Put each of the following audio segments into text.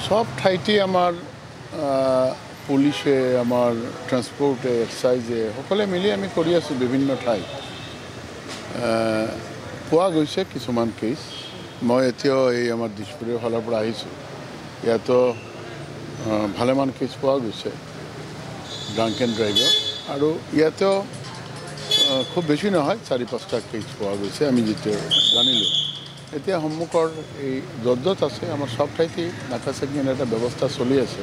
সব ঠাইতে আমাৰ পুলিশে আমাৰ ট্ৰান্সপোৰ্টে এক্সাইজে সকলে মিলি আমি কৰি আছোঁ বিভিন্ন ঠাই পোৱা গৈছে কিছুমান কেছ মই এতিয়াও এই আমাৰ দিছপুৰীয়া ফালৰ পৰা আহিছোঁ ইয়াতো ভালেমান কেছ পোৱা গৈছে ড্ৰাংক এণ্ড ড্ৰাইভৰ আৰু ইয়াতেও খুব বেছি নহয় 4-5টা কেছ পোৱা গৈছে আমি যেটা জানিলোঁ এতিয়া সন্মুখৰ এই য'ত আছে আমাৰ সব ঠাইতে নাকা চেকিং এটা ব্যৱস্থা চলি আছে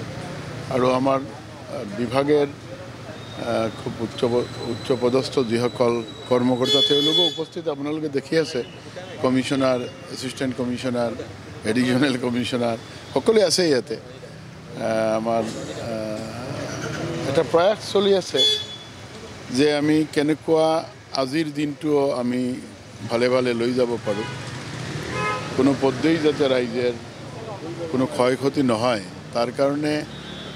আৰু আমাৰ বিভাগের খুব উচ্চপদস্থ যিসকল কর্মকর্তা তেওঁলোকো উপস্থিত আপোনালোকে দেখি আছে commissioner assistant commissioner additional commissioner সকলে আছে ইয়াতে আমার এটা প্রয়াস চলি আছে যে আমি কেনেকুৱা আজিৰ দিনটো আমি ভালে ভালে লৈ যাব পাৰোঁ কোনো পদ্ধতি যাতে ৰাইজৰ কোনো ক্ষয়ক্ষতি নহয় তাৰ কাৰণে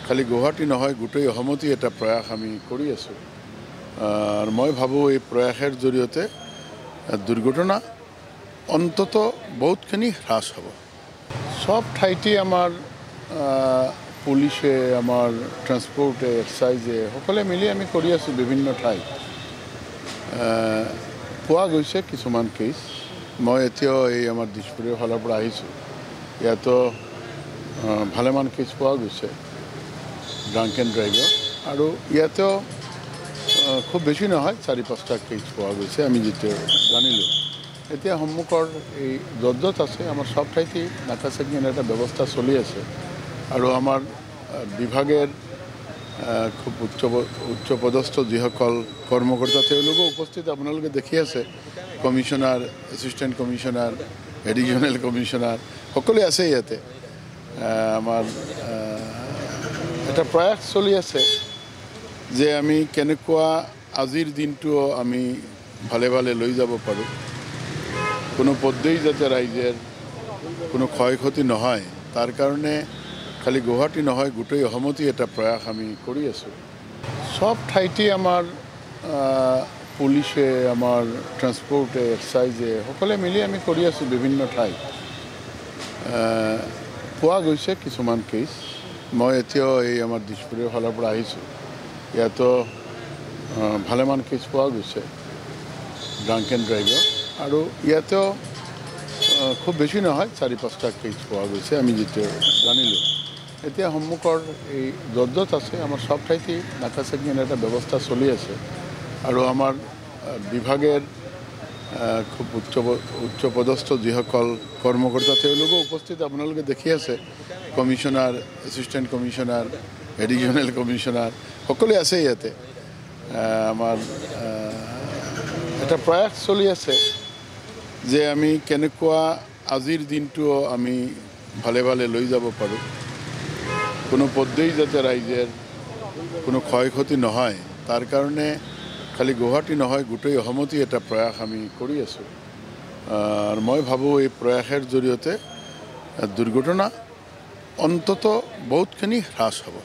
খালি গুৱাহাটী নহয় গোটেই অসমতে এটা প্ৰয়াস আমি কৰি আছোঁ আৰু মই ভাবোঁ এই প্ৰয়াসৰ জৰিয়তে দুৰ্ঘটনা অন্তত বহুতখিনি হ্ৰাস হ'ব সব ঠাইতে আমাৰ পুলিশে আমাৰ ট্ৰান্সপোৰ্টে এক্সাইজে সকলে মিলি আমি কৰি আছোঁ বিভিন্ন ঠাই পোৱা গৈছে কিছুমান কেছ মই এতিয়াও এই আমাৰ দিছপুৰীয়া ফালৰ পৰা আহিছোঁ ইয়াতো ভালেমান কেছ পোৱা গৈছে ড্ৰাংক এণ্ড ড্ৰাইভৰ আৰু ইয়াতেও খুব বেছি নহয় 4-5টা কেছ পোৱা গৈছে আমি যেটা জানিলোঁ এতিয়া সন্মুখৰ এই য'ত আছে আমাৰ সব ঠাইতে নাকা চেকিং এটা ব্যৱস্থা চলি আছে আৰু আমাৰ বিভাগের খুব উচ্চপদস্থ যিসকল কর্মকর্তা তেওঁলোকো উপস্থিত আপোনালোকে দেখি আছে commissioner assistant commissioner additional commissioner সকলে আছে ইয়াতে আমার এটা প্রয়াস চলি আছে যে আমি কেনেকুৱা আজিৰ দিনটো আমি ভালে ভালে লৈ যাব পাৰোঁ কোনো পদ্ধতি যাতে ৰাইজৰ কোনো ক্ষয়ক্ষতি নহয় তাৰ কাৰণে খালি গুৱাহাটী নহয় গোটেই অসমতে এটা প্ৰয়াস আমি কৰি আছোঁ সব ঠাইতে আমাৰ পুলিশে আমাৰ ট্ৰান্সপোৰ্টে এক্সাইজে সকলে মিলি আমি কৰি আছোঁ বিভিন্ন ঠাই পোৱা গৈছে কিছুমান কেছ মই এতিয়াও এই আমাৰ দিছপুৰীয়া ফালৰ পৰা আহিছোঁ ইয়াতো ভালেমান কেছ পোৱা গৈছে ড্ৰাংক এণ্ড ড্ৰাইভৰ আৰু ইয়াতেও খুব বেছি নহয় 4-5টা কেছ পোৱা গৈছে আমি যেটা জানিলোঁ এতিয়া সন্মুখৰ এই য'ত আছে আমাৰ সব ঠাইতে নাকা চেকিং এটা ব্যৱস্থা চলি আছে আৰু আমাৰ বিভাগের খুব উচ্চপদস্থ যিসকল কর্মকর্তা তেওঁলোকো উপস্থিত আপোনালোকে দেখি আছে commissioner assistant commissioner additional commissioner সকলে আছে ইয়াতে আমার এটা প্রয়াস চলি আছে যে আমি কেনেকুৱা আজিৰ দিনটো আমি ভালে ভালে লৈ যাব পাৰোঁ কোনো পদ্ধতি যাতে ৰাইজৰ কোনো ক্ষয়ক্ষতি নহয় তাৰ কাৰণে খালি গুৱাহাটী নহয় গোটেই অসমতে এটা প্ৰয়াস আমি কৰি আছোঁ আৰু মই ভাবোঁ এই প্ৰয়াসৰ জৰিয়তে দুৰ্ঘটনা অন্তত বহুতখিনি হ্ৰাস হ'ব